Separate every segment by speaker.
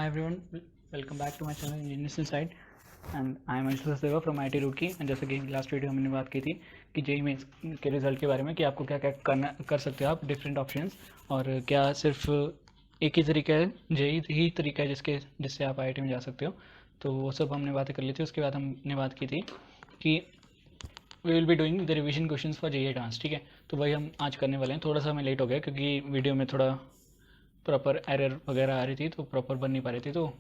Speaker 1: Hi everyone, welcome back to my channel Ingenious Insight and I am Anshul Sachdeva from IIT Roorkee। And जैसे कि last video हमने बात की थी कि जेईई मेंस के रिज़ल्ट के बारे में कि आपको क्या क्या कर सकते हो आप डिफरेंट ऑप्शंस, और क्या सिर्फ एक ही तरीका है, जेईई ही तरीका है जिससे आप आईआईटी में जा सकते हो। तो वो सब हमने बातें कर ली थी। उसके बाद हमने बात की थी कि we will be doing the revision questions for JEE advance. ठीक है, तो वही हम आज करने वाले हैं। थोड़ा सा हमें लेट हो गया क्योंकि वीडियो में थोड़ा प्रॉपर एरर वगैरह आ रही थी, तो प्रॉपर बन नहीं पा रही थी, तो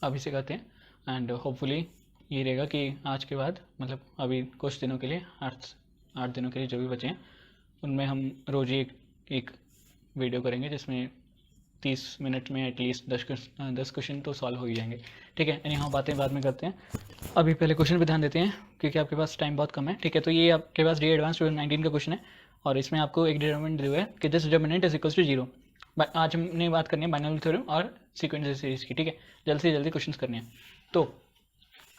Speaker 1: अभी से करते हैं। एंड होपफुली ये रहेगा कि आज के बाद मतलब अभी कुछ दिनों के लिए 8 दिनों के लिए जो भी बचे हैं उनमें हम रोज़ ही एक वीडियो करेंगे जिसमें 30 मिनट में एटलीस्ट 10 क्वेश्चन तो सॉल्व हो ही जाएंगे। ठीक है, यानी हाँ बातें बाद में करते हैं, अभी पहले क्वेश्चन पे ध्यान देते हैं क्योंकि आपके पास टाइम बहुत कम है। ठीक है, तो ये आपके पास जेईई एडवांस 2019 का क्वेश्चन है और इसमें आपको एक डिटर्मिनेंट दिया हुआ है कि this determinant is equals to 0। आज हमने बात करनी है बाइनोमियल थ्योरम और सीक्वेंशियल सीरीज की। ठीक है, जल्द से जल्दी क्वेश्चंस करने हैं। तो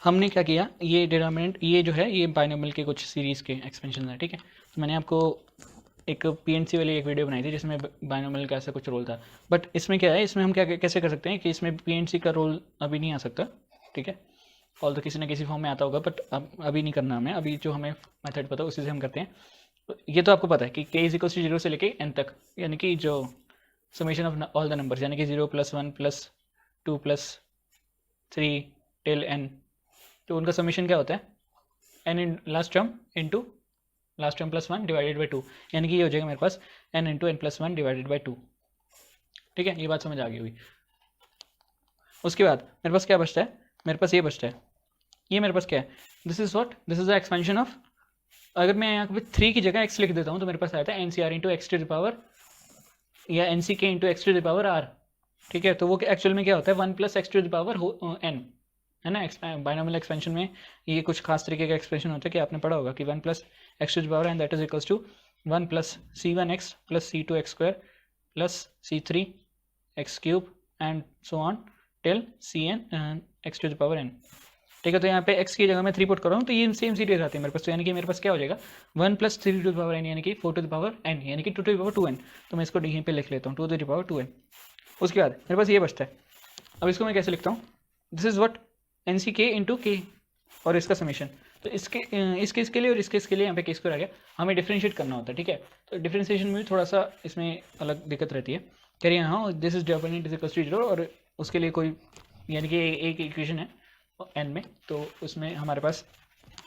Speaker 1: हमने क्या किया, ये डिटर्मिनेंट ये जो है ये बाइनोमियल के कुछ सीरीज़ के एक्सपेंशन है। ठीक है, तो मैंने आपको एक पीएनसी वाली एक वीडियो बनाई थी जिसमें बाइनोमियल का ऐसा कुछ रोल था। बट इसमें क्या है, इसमें हम क्या कैसे कर सकते हैं कि इसमें पीएनसी का रोल अभी नहीं आ सकता। ठीक है, ऑल तो किसी न किसी फॉर्म में आता होगा, बट अभी नहीं करना हमें। अभी जो हमें मेथड पता है उसी से हम करते हैं। ये तो आपको पता है कि k इज इक्वल टू 0 से लेके n तक, यानी कि जो summation of all the numbers, यानी कि 0 + 1 + 2 + 3 टिल n, तो उनका समेशन क्या होता है, n in last term into last term +1 divided by 2, यानी कि ये हो जाएगा मेरे पास n into n + 1 divided by 2। ठीक है, ये बात समझ आ गई होगी। उसके बाद मेरे पास क्या बचता है, मेरे पास ये बचता है, ये मेरे पास क्या है, this is what, this is the expansion of, अगर मैं यहाँ पे 3 की जगह x लिख देता हूँ तो मेरे पास आता है NCR into X to the power या NCK into X to the power r। ठीक है, तो वो एक्चुअल में क्या होता है 1 + x to the power n, है ना। बाइनोमियल एक्सपेंशन में ये कुछ खास तरीके का एक्सपेंशन होता है कि आपने पढ़ा होगा कि 1 + x to the power n that is equals to 1 + C1x + C2x² + C3x³ and so on till Cn x to the power n। ठीक है, तो यहाँ पे x की जगह मैं 3 पुट कर रहा हूँ तो ये सेम सीरीज आती है मेरे पास। तो यानी कि मेरे पास क्या हो जाएगा 1 + 3 टू द पावर n, यानी कि 4 टू द पावर n, यानी कि 2 टू द पावर 2n। तो मैं इसको यहीं पे लिख लेता हूँ 2 टू द पावर 2n। उसके बाद मेरे पास ये बचता है, अब इसको मैं कैसे लिखता हूँ, this is what NCK into k और इसका समेशन। तो इसके लिए और इसके लिए यहाँ पे केस को रह गया, हमें डिफ्रेंशिएट करना होता है। ठीक है, तो डिफ्रेंशिएशन में भी थोड़ा सा इसमें अलग दिक्कत रहती है। कह रही है हाँ this is determinant is equal to 0 और उसके लिए कोई, यानी कि एक इक्वेशन है n में, तो उसमें हमारे पास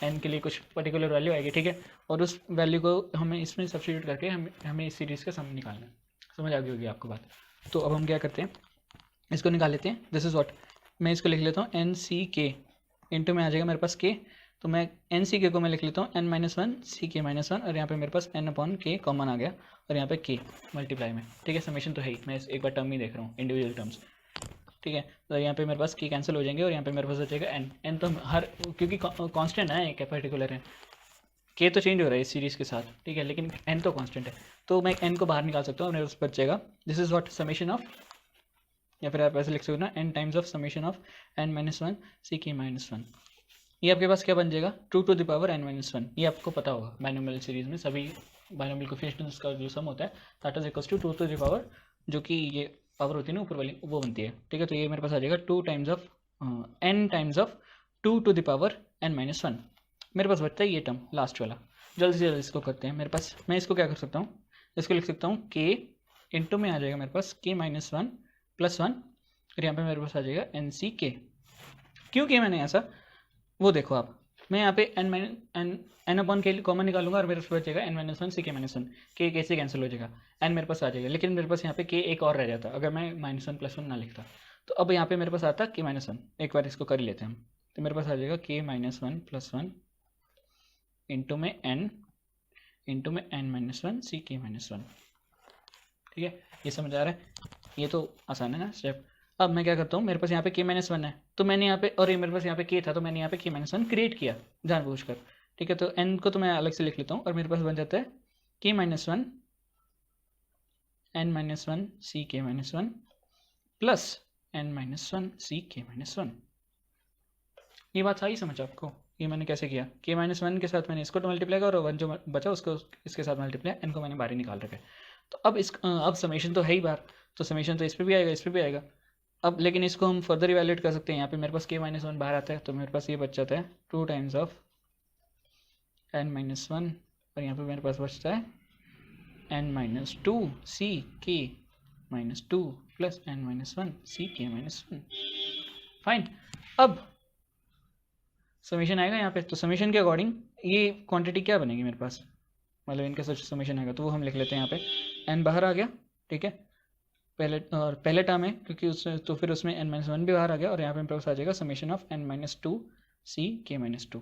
Speaker 1: n के लिए कुछ पर्टिकुलर वैल्यू आएगी। ठीक है, और उस वैल्यू को हमें इसमें सब्स्टिट्यूट करके हमें इस सीरीज़ का सम निकालना है। समझ आ गई होगी आपको बात। तो अब हम क्या करते हैं, इसको निकाल लेते हैं। दिस इज़ व्हाट, मैं इसको लिख लेता हूँ NCK इंटू में आ जाएगा मेरे पास k, तो मैं NCK को मैं लिख लेता हूँ n-1 CK -1 और यहाँ पे मेरे पास n/k कॉमन आ गया और यहाँ पे k मल्टीप्लाई में। ठीक है, समेशन तो है ही, मैं एक बार टर्म ही देख रहा हूँ, इंडिविजुअल टर्म्स। ठीक है, तो यहाँ पे मेरे पास k कैंसिल हो जाएंगे और यहाँ पे मेरे पास बचेगा n तो हर, क्योंकि कांस्टेंट है एक पर्टिकुलर है, k तो चेंज हो रहा है इस सीरीज़ के साथ। ठीक है, लेकिन n तो कांस्टेंट है, तो मैं n को बाहर निकाल सकता हूँ और मेरे पास बच जाएगा this is what summation of, या फिर आप ऐसे लिख सकते हो ना n times of summation of n-1 CK -1। ये आपके पास क्या बन जाएगा 2 टू द पावर n-1। ये आपको पता होगा बाइनोमियल सीरीज में सभी बाइनोमियल कोएफिशिएंट्स का जो सम होता है that is equals to 2 to the power, जो कि ये पावर होती है ना ऊपर वाली, वो बनती है। ठीक है, तो ये मेरे पास आ जाएगा 2 times of n times of 2 to the power n-1। मेरे पास बचता है ये टर्म लास्ट वाला। जल्दी से जल्दी इसको करते हैं। मेरे पास, मैं इसको क्या कर सकता हूँ, इसको लिख सकता हूँ k इंटू में आ जाएगा मेरे पास k -1 + 1 और यहाँ पे मेरे पास आ जाएगा NCK। क्यों किया मैंने ऐसा वो देखो आप, मैं यहाँ पे n/k कॉमन निकालूंगा और मेरे पास बचेगा n-1 CK -1, k कैसे कैंसिल हो जाएगा, n मेरे पास आ जाएगा, लेकिन मेरे पास यहाँ पे k एक और रह जाता अगर मैं -1 + 1 ना लिखता। तो अब यहाँ पे मेरे पास आता k -1, एक बार इसको कर ही लेते हैं हम। तो मेरे पास आ जाएगा k -1 + 1 इंटू में n इंटू में n-1 CK -1। ठीक है, ये समझ आ रहा है, ये तो आसान है ना स्टेप। अब मैं क्या करता हूँ, मेरे पास यहाँ पे k -1 है, तो मैंने यहाँ पे, और ये मेरे पास यहाँ पे k था, तो मैंने यहाँ पे k -1 क्रिएट किया जानबूझकर। ठीक है, तो n को तो मैं अलग से लिख लेता हूँ और मेरे पास बन जाता है k -1 n-1 CK -1 plus n-1 CK -1। ये बात सही समझ आपको, ये मैंने कैसे किया, k -1 के साथ मैंने इसको मल्टीप्लाई किया और 1 जो बचा उसको इसके साथ मल्टीप्लाई, n को मैंने बाहर ही निकाल रखा है। तो अब समेशन तो है ही बाहर, तो समेशन तो इस पर भी आएगा इस पर भी आएगा, अब लेकिन इसको हम फर्दर इवेल्यूएट कर सकते हैं। यहाँ पे मेरे पास k माइनस वन बाहर आता है, तो मेरे पास ये बच जाता है 2 times of n minus one, और यहाँ पे मेरे पास बचता है n minus two C k minus two plus n minus one C k minus one. Fine. अब समीशन आएगा यहाँ पे, तो समीशन के अकॉर्डिंग ये क्वांटिटी क्या बनेगी मेरे पास, मतलब इनका सच समीशन आएगा, तो वो हम लिख लेते हैं। यहाँ पे n बाहर आ गया, ठीक है, पहले टर्म है क्योंकि उसमें, तो फिर उसमें n माइनस वन भी बाहर आ गया, और यहाँ पे मेरे पास आ जाएगा summation of n minus two C k minus two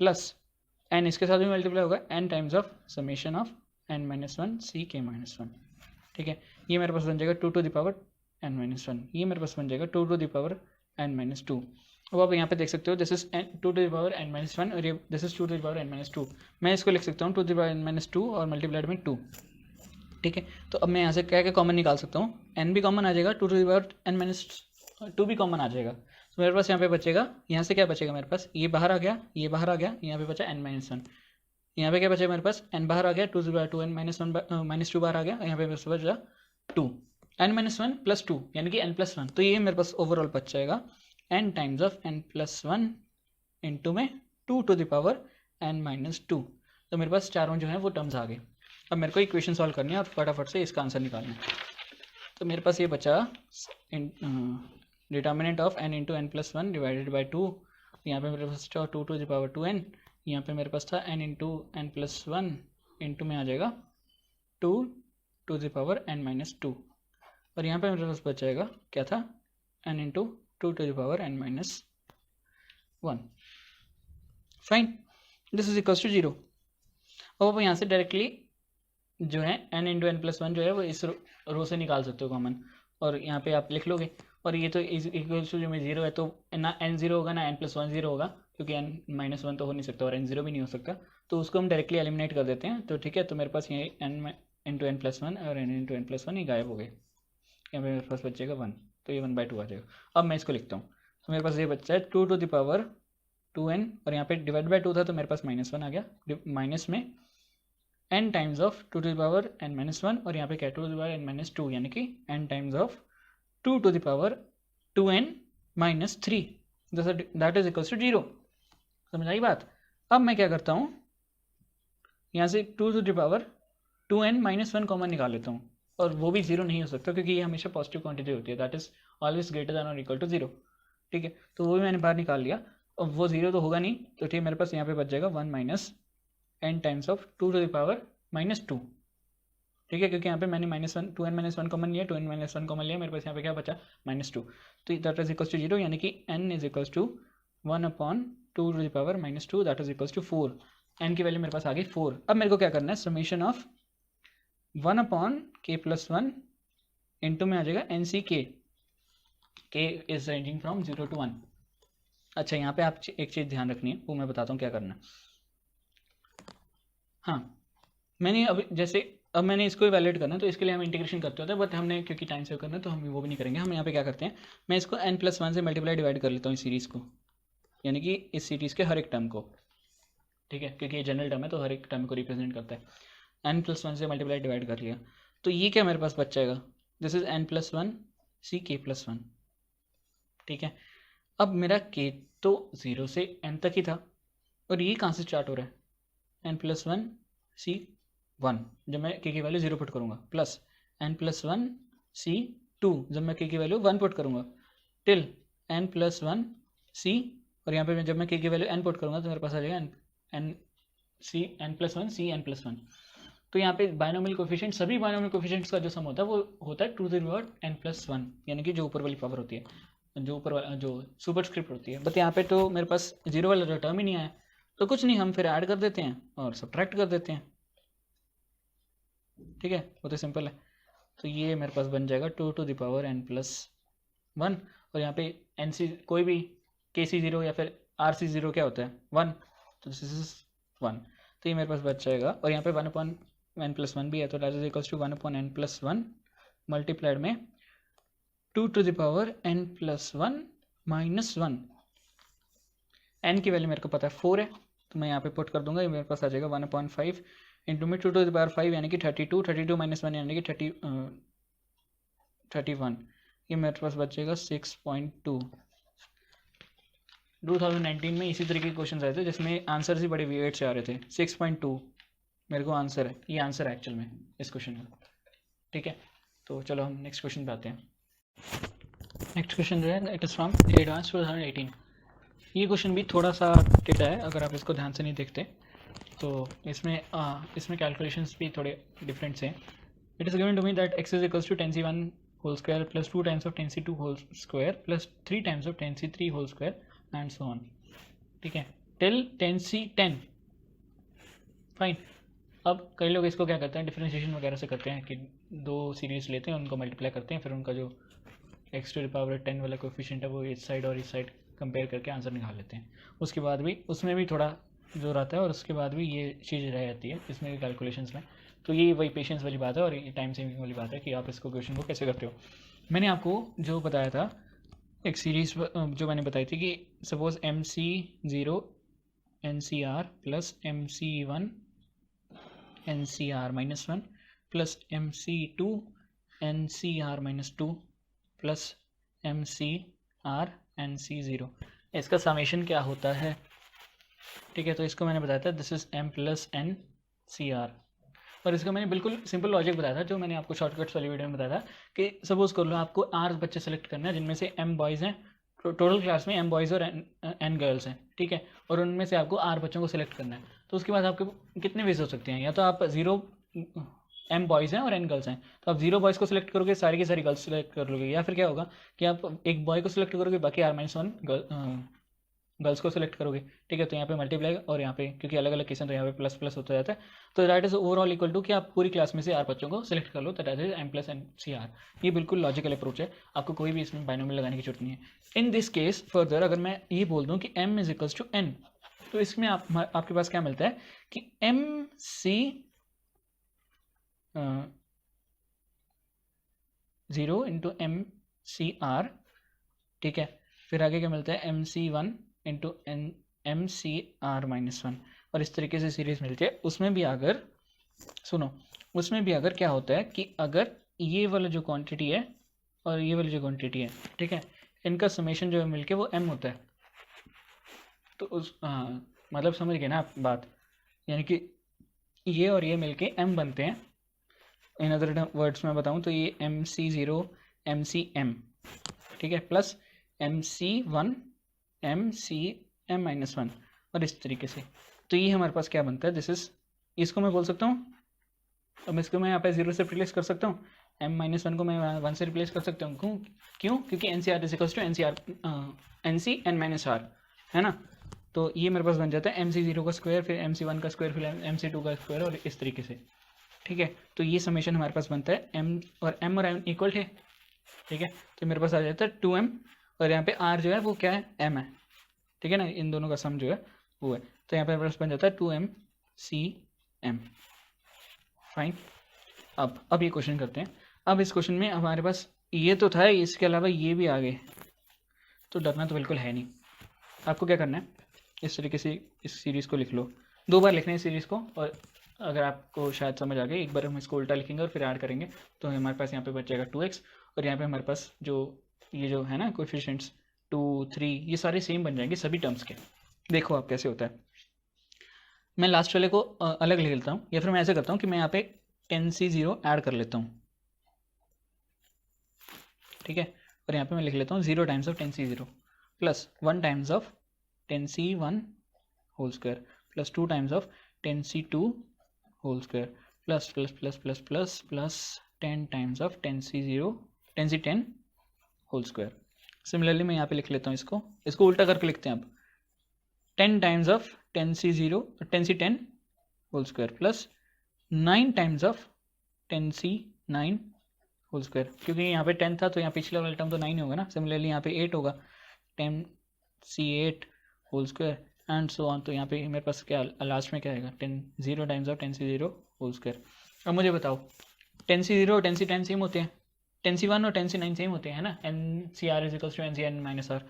Speaker 1: plus n इसके साथ भी मल्टीप्लाई होगा n times of summation of n minus one C k minus one. ठीक है, ये मेरे पास बन जाएगा 2 to the power n minus one, ये मेरे पास बन जाएगा 2 to the power n minus two. अब आप यहाँ पे देख सकते हो this is 2 to the power n minus one, और ये this is 2 to the power n minus two. मैं इसको लिख सकता हूँ 2 to the power n minus two और मल्टीप्लाइड में 2। ठीक है, तो अब मैं यहाँ से क्या क्या कॉमन निकाल सकता हूँ, n भी कॉमन आ जाएगा, 2 to the power n minus two भी कॉमन आ जाएगा, तो मेरे पास यहाँ पे बचेगा, यहाँ से क्या बचेगा मेरे पास, ये बाहर आ गया, ये बाहर आ गया, यहाँ पे बचा n माइनस वन, यहाँ पे क्या बचेगा मेरे पास, n बाहर आ गया, 2 to n minus one minus two बाहर आ गया, यहाँ पे बस बचा 2, n minus one plus two यानी कि n प्लस वन, तो ये मेरे पास ओवरऑल बच जाएगा n times of n plus one into में 2 to the power n minus two. तो मेरे पास चारों जो हैं वो टर्म्स आ गए। अब मेरे को इक्वेशन सॉल्व करनी है और फटाफट से इसका आंसर निकालना है। तो मेरे पास ये बचा determinant of n into n plus one divided by two, यहाँ पे मेरे पास था 2 टू द पावर 2n, यहाँ पे मेरे पास था n into n plus one into में आ जाएगा 2 to the power n minus two, और यहाँ पे मेरे पास बच जाएगा क्या था, n into 2 to the power n minus one. Fine, this is equals to 0। अब आप यहाँ से डायरेक्टली जो है n into n plus one जो है वो इस रो से निकाल सकते हो कॉमन, और यहाँ पे आप लिख लोगे, और ये तो इक्वल्स टू जो में 0 है, तो ना n 0 होगा ना n प्लस वन 0 होगा, क्योंकि n माइनस वन तो हो नहीं सकता और n 0 भी नहीं हो सकता, तो उसको हम डायरेक्टली एलिमिनेट कर देते हैं। तो ठीक है, तो मेरे पास ये n into n plus one और n into n plus one ही गायब हो गए, यहाँ पे मेरे पास बचेगा 1, तो ये 1/2 आ जाएगा। अब मैं इसको लिखता हूँ, तो मेरे पास ये बच्चा है 2 टू द पावर 2n, और यहाँ पे डिवाइड बाई 2 था तो मेरे पास माइनस वन आ गया, माइनस में n times of 2 to the power n minus one, और यहाँ पे क्या 2 to the power n minus two, यानी कि n times of 2 to the power 2n minus three, that is equals to 0। समझ आई बात। अब मैं क्या करता हूँ, यहाँ से 2 to the power 2n minus one common निकाल लेता हूँ, और वो भी 0 नहीं हो सकता क्योंकि ये हमेशा पॉजिटिव क्वांटिटी होती है, that is always greater than और इक्वल टू 0। ठीक है, तो वो भी मैंने बाहर निकाल लिया, अब वो 0 तो होगा नहीं, तो ठीक मेरे पास यहाँ पे बच जाएगा 1 minus n times of 2 to the power minus two. ठीक है, क्योंकि यहाँ पे मैंने minus one 2n minus one common लिया, 2n माइनस वन कॉमन लिया, मेरे पास यहाँ पे क्या बचा माइनस टू, तो दैट इज इक्वल्स टू 0, यानी कि n is equals to 1 upon 2 to the power minus two, that is equals to 4। n की वैल्यू मेरे पास आ गई 4। अब मेरे को क्या करना है, summation of 1 upon k plus one into में आ जाएगा एन सी के, इज रेंजिंग फ्रॉम 0 टू 1। अच्छा, यहाँ पे आप एक चीज़ ध्यान रखनी है, वो मैं बताता हूँ क्या करना है। हाँ, मैंने अभी जैसे अब मैंने इसको इवैल्यूएट करना है, तो इसके लिए हम इंटीग्रेशन करते होते हैं, बट हमने क्योंकि टाइम सेव करना है तो हम वो भी नहीं करेंगे। हम यहाँ पे क्या करते हैं, मैं इसको n प्लस वन से मल्टीप्लाई डिवाइड कर लेता हूँ इस सीरीज़ को, यानी कि इस सीरीज़ के हर एक टर्म को। ठीक है, क्योंकि ये जनरल टर्म है तो हर एक टर्म को रिप्रेजेंट करता है। n प्लस वन से मल्टीप्लाई डिवाइड कर लिया, तो ये क्या मेरे पास बच जाएगा, this is n plus one C k plus one. ठीक है, अब मेरा k तो 0 से n तक ही था, और ये कहाँ से स्टार्ट हो रहा है, n plus one C one, जब मैं k की वैल्यू 0 पुट करूँगा, plus n plus one C two, जब मैं k की वैल्यू 1 पुट करूँगा, till n plus one C, और यहाँ पे जब मैं k की वैल्यू n पुट करूँगा तो मेरे पास आ जाएगा n plus one C n plus one. तो यहाँ पे बाइनोमियल कोफिशिएंट, सभी बाइनोमियल कोफिशिएंट्स का जो सम होता है वो होता है 2 to the power n plus one, यानी कि जो ऊपर वाली पावर होती है, जो ऊपर वाला जो सुपरस्क्रिप्ट होती है। बट यहाँ पे तो मेरे पास 0 वाला जो टर्म ही नहीं आया, तो कुछ नहीं, हम फिर ऐड कर देते हैं और सब्ट्रैक्ट कर देते हैं। ठीक है, वो तो सिंपल है। तो ये मेरे पास बन जाएगा 2 to the power n plus one, और यहाँ पे एन सी कोई भी KC0 या फिर RC0 क्या होता है 1, तो दिस इज 1, तो ये मेरे पास बच जाएगा। और यहाँ पे 1 अपॉन n प्लस वन भी है, तो that is equals to 1 upon n plus one multiplied में 2 to the power n plus one minus one. n की वैल्यू मेरे को पता है 4 है, तो मैं यहाँ पे पुट कर दूंगा, ये मेरे पास आ जाएगा 1/5 इंटू में 2 टू द पावर 5 यानी कि 32, 32 माइनस वन यानी कि 31, ये मेरे पास बचेगा 6.2। 2019 में इसी तरीके के क्वेश्चन आए थे जिसमें आंसर ही बड़े वियर्ड से आ रहे थे। 6.2 मेरे को आंसर है, ये आंसर है एक्चुअल में इस क्वेश्चन का। ठीक है, तो चलो हम नेक्स्ट क्वेश्चन पे आते हैं। नेक्स्ट क्वेश्चन जो है इट इज़ फ्रॉम एडवांस 2018। ये क्वेश्चन भी थोड़ा सा टेढ़ा है अगर आप इसको ध्यान से नहीं देखते तो। इसमें कैलकुलेशंस भी थोड़े डिफरेंट हैं। It is given to me that x is equals to 10c1 whole square plus 2 times of 10c2 whole square plus 3 times of 10c3 whole square and so on. ठीक है, टिल 10c10। फाइन। अब कई लोग इसको क्या करते हैं, differentiation वगैरह से करते हैं कि दो सीरीज लेते हैं, उनको मल्टीप्लाई करते हैं, फिर उनका जो x टू द पावर 10 वाला कोफिशिएंट है वो इस साइड और इस साइड कंपेयर करके आंसर निकाल लेते हैं। उसके बाद भी उसमें भी थोड़ा जोर आता है और उसके बाद भी ये चीज़ रह जाती है इसमें भी कैलकुलेशंस में। तो ये वही पेशेंस वाली बात है और ये टाइम सेविंग वाली बात है कि आप इसको क्वेश्चन को कैसे करते हो। मैंने आपको जो बताया था एक सीरीज जो मैंने बताई थी कि suppose MC0 NCR plus MC1 NCR -1 plus MC2 NCR -2 plus MCR NC0, इसका समेशन क्या होता है। ठीक है, तो इसको मैंने बताया था this is M plus NCR और इसका मैंने बिल्कुल सिंपल लॉजिक बताया था जो मैंने आपको शॉर्टकट्स वाली वीडियो में बताया था कि सपोज कर लो आपको R बच्चे सेलेक्ट करना है जिनमें से M बॉयज़ हैं, टोटल क्लास में M बॉयज़ और N गर्ल्स हैं। ठीक है, और उनमें से आपको R बच्चों को सिलेक्ट करना है। तो उसके बाद आपके कितने वेज हो सकते हैं, या तो आप 0 M बॉयज़ हैं और N गर्ल्स हैं तो आप 0 बॉयज़ को सिलेक्ट करोगे, सारी की सारी गर्ल्स सेलेक्ट कर लोगे, या फिर क्या होगा कि आप एक बॉय को सिलेक्ट करोगे बाकी R-1 गर्ल्स को सिलेक्ट करोगे। ठीक है, तो यहाँ पे मल्टीप्लाई और यहाँ पे क्योंकि अलग अलग केस हैं तो यहाँ पे प्लस प्लस होता जाता है। तो that is overall equal to कि आप पूरी क्लास में से R बच्चों को सिलेक्ट कर लो, that is M plus NCR। ये बिल्कुल लॉजिकल अप्रोच है, आपको कोई भी इसमें बाइनोमियल लगाने की जरूरत नहीं है। इन दिस केस फर्दर अगर मैं ये बोल दूँ कि M is equals to N तो इसमें आपके पास क्या मिलता है कि MC0 इंटू MCR। ठीक है, फिर आगे क्या मिलता है MC1 इंटू MCR -1 और इस तरीके से सीरीज मिलती है। उसमें भी अगर सुनो, उसमें भी अगर क्या होता है कि अगर ये वाला जो क्वांटिटी है और ये वाली जो क्वांटिटी है, ठीक है, इनका समेशन जो है मिलके वो M होता है। तो उस मतलब समझ गए ना आप बात, यानी कि ये और ये मिलके M बनते हैं। इन अदर वर्ड्स में बताऊं तो ये MC0 MCM, ठीक है, प्लस MC1 MCM -1 और इस तरीके से। तो ये हमारे पास क्या बनता है, दिस इज, इसको मैं बोल सकता हूँ, अब इसको मैं यहाँ पे 0 से रिप्लेस कर सकता हूँ, M -1 को मैं 1 से रिप्लेस कर सकता हूँ। क्यों? क्योंकि NCR is equals to NCN -R है ना। तो ये मेरे पास बन जाता है MC0 का स्क्वायर फिर MC1 का स्क्वायर फिर MC2 का स्क्वायर और इस तरीके से। ठीक है, तो ये समेशन हमारे पास बनता है M और M इक्वल है। ठीक है, तो मेरे पास आ जाता है 2M और यहाँ पे R जो है वो क्या है, M है। ठीक है ना, इन दोनों का सम जो है वो है। तो यहाँ पे मेरे पास बन जाता है 2MCM। फाइन। अब ये क्वेश्चन करते हैं। अब इस क्वेश्चन में हमारे पास ये तो था, इसके अलावा ये भी आ गए, तो डरना तो बिल्कुल है नहीं। आपको क्या करना है, इस तरीके से इस सीरीज़ को लिख लो, 2 बार लिखना है इस सीरीज़ को, और अगर आपको शायद समझ आ गई, एक बार हम इसको उल्टा लिखेंगे और फिर ऐड करेंगे तो हमारे पास यहाँ पे बच जाएगा 2x और यहाँ पे हमारे पास जो ये जो है ना कोएफिशिएंट्स 2 3 ये सारे सेम बन जाएंगे सभी टर्म्स के। देखो आप कैसे होता है, मैं लास्ट वाले को अलग लिख लेता हूँ, या फिर मैं ऐसे करता हूँ कि मैं यहाँ पे 10c0 ऐड कर लेता हूँ। ठीक है, और यहाँ पे मैं लिख लेता हूँ 0 टाइम्स ऑफ 10c0 प्लस 1 times of 10c1 whole square plus 2 times of 10c2 whole square plus plus plus plus plus plus 10 times of 10c10 whole square. Similarly मैं यहाँ पे लिख लेता हूँ, इसको उल्टा करके लिखते हैं अब, 10 times of 10c10 whole square plus 9 times of 10c9 whole square. क्योंकि यहाँ पे 10 था तो यहाँ पिछला वाला टर्म तो 9 होगा ना, सिमिलरली यहाँ पे 8 होगा, 10c8 whole square and so on. तो यहाँ पे मेरे पास क्या लास्ट में क्या आएगा, 0 times of 10c0 whole square. अब मुझे बताओ 10c0 और 10c10 सेम होते हैं, 10c1 और 10c9 सेम होते हैं ना, NCR is equals to NCN -R,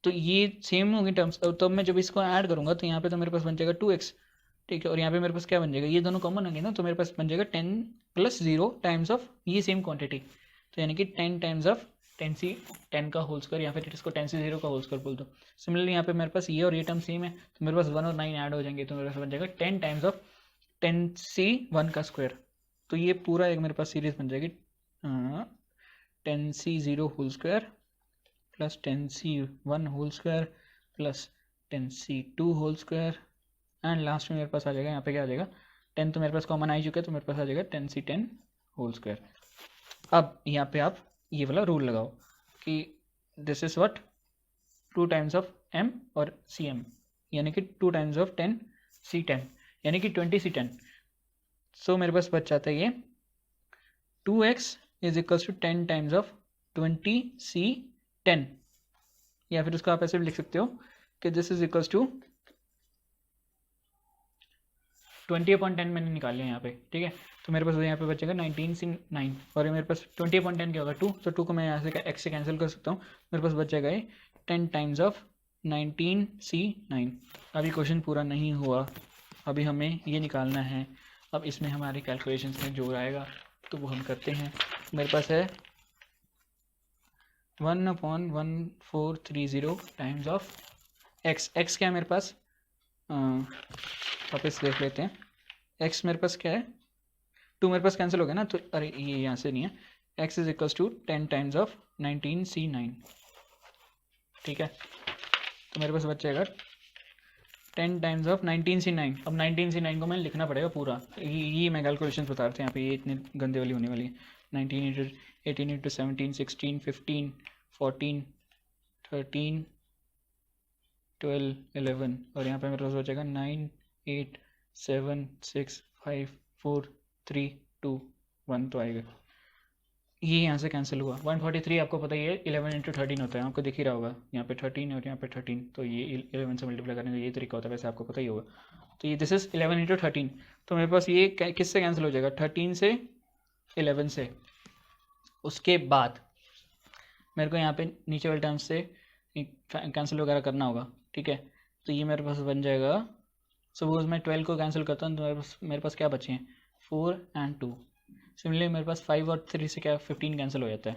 Speaker 1: तो ये सेम होंगे टर्म्स। तो मैं जब इसको ऐड करूँगा तो यहाँ पे तो मेरे पास बन जाएगा 2x। ठीक है, और यहाँ पे मेरे पास क्या बन जाएगा, ये दोनों कॉमन होंगे ना, तो मेरे पास बन जाएगा 10 + 0 टाइम्स ऑफ ये सेम क्वांटिटी, तो यानी कि 10 टाइम्स ऑफ 10 का होल स्क्वायर, या फिर इसको 10c0 का होल स्क्वायर बोल दो। सिमिलरली यहाँ पे मेरे पास ये और ये टर्म सेम है, तो मेरे पास 1 और 9 ऐड हो जाएंगे, तो मेरे पास बन जाएगा 10 टाइम्स ऑफ 10c1 का स्क्वायर। तो ये पूरा एक मेरे पास सीरीज बन जाएगी 10c0 whole square plus 10c1 whole square plus 10c2 whole square, and last में मेरे पास आ जाएगा, यहाँ पे क्या आ जाएगा, 10 तो मेरे पास कॉमन आ ही चुका है, तो मेरे पास आ जाएगा 10c10 होल स्क्वायर। अब यहाँ पे आप ये वाला रूल लगाओ कि this is what 2 times of m और cm, यानी कि 2 टाइम्स ऑफ 10c10 यानी कि 20c10। सो मेरे पास बच जाता है ये 2x is equals to 10 times of 20c10, या फिर उसको आप ऐसे भी लिख सकते हो कि दिस इज इक्वल्स टू 20/10 मैंने निकाल लिया यहाँ पे, ठीक है। तो मेरे पास यहाँ पे बचेगा 19c9, और ये मेरे पास 20/10 क्या होगा 2, तो 2 को मैं यहाँ से x से कैंसिल कर सकता हूँ, मेरे पास बच जाएगा ये 10 टाइम्स ऑफ 19c9। अभी क्वेश्चन पूरा नहीं हुआ, अभी हमें ये निकालना है। अब इसमें हमारे कैलकुलेशंस में जोड़ आएगा, तो वो हम करते हैं। मेरे पास है 1/1430 टाइम्स ऑफ x क्या है मेरे पास, वापस देख लेते हैं। x मेरे पास क्या है 2, मेरे पास कैंसिल हो गया ना, तो अरे ये यहाँ से नहीं है, x is equals to 10 times of 19c9, ठीक है। तो मेरे पास बच जाएगा 10 टाइम्स ऑफ 19c9। अब 19c9 को मैंने लिखना पड़ेगा पूरा, ये मैं कैलकुलेशन बता रहे थे यहाँ पे, ये इतने गंदे वाली होने वाली है। 19 18 इंटू 17 16 15 14 13 12 11, और यहाँ पे मेरे पास बचेगा 9 8 7 6 5 4 3 2 1, तो आएगा ये यहाँ से कैंसिल हुआ। 143 आपको पता ही है 11 इंटू 13 होता है, आपको दिख ही रहा होगा, यहाँ पे 13 और यहाँ पे 13, तो ये 11 से मल्टीप्लाई करने का ये तरीका होता है, वैसे आपको पता ही होगा। तो ये दिस इज 11 इंटू 13, तो मेरे पास ये किससे कैंसिल हो जाएगा 13 से 11 से। उसके बाद मेरे को यहाँ पे नीचे वाले टर्म्स से कैंसिल वगैरह करना होगा, ठीक है। तो ये मेरे पास बन जाएगा, सपोज मैं 12 को कैंसिल करता हूँ, तो मेरे पास क्या बचे हैं 4 और 2। सिमिलरली मेरे पास 5 और 3 से क्या 15 कैंसिल हो जाता है,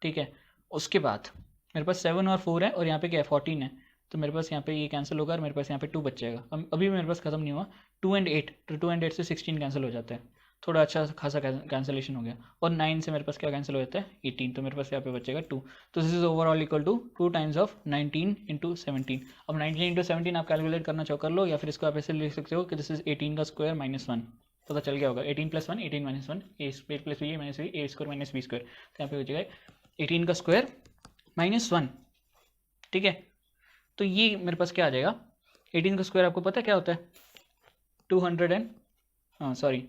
Speaker 1: ठीक है। उसके बाद मेरे पास 7 और 4 है, और यहाँ पे क्या है 14 है, तो मेरे पास यहाँ पे ये कैंसिल होगा, और मेरे पास यहाँ पे 2 बच जाएगा। अभी मेरे पास खत्म नहीं हुआ, 2 और 8, तो 2 और 8 से 16 कैंसिल हो जाता है, थोड़ा अच्छा खासा कैंसिलेशन हो गया। और 9 से मेरे पास क्या कैंसिल हो जाता है 18, तो मेरे पास यहाँ पे बचेगा 2। तो this is overall equal to 2 times of 19 into 17। अब 19 इंटू 17 आप कैलकुलेट करना चाहो कर लो, या फिर इसको आप ऐसे लिख सकते हो कि दिस इज 18 का स्क्वायर माइनस 1, पता चल गया होगा। 18 + 1 18 - 1 ए प्लस बी माइनस बी ए स्क्वायर माइनस बी स्क्वायर, तो यहाँ पे हो जाएगा 18 का स्क्वायर माइनस 1, ठीक है। तो ये मेरे पास क्या आ जाएगा 18 का स्क्वायर, आपको पता है क्या होता है 340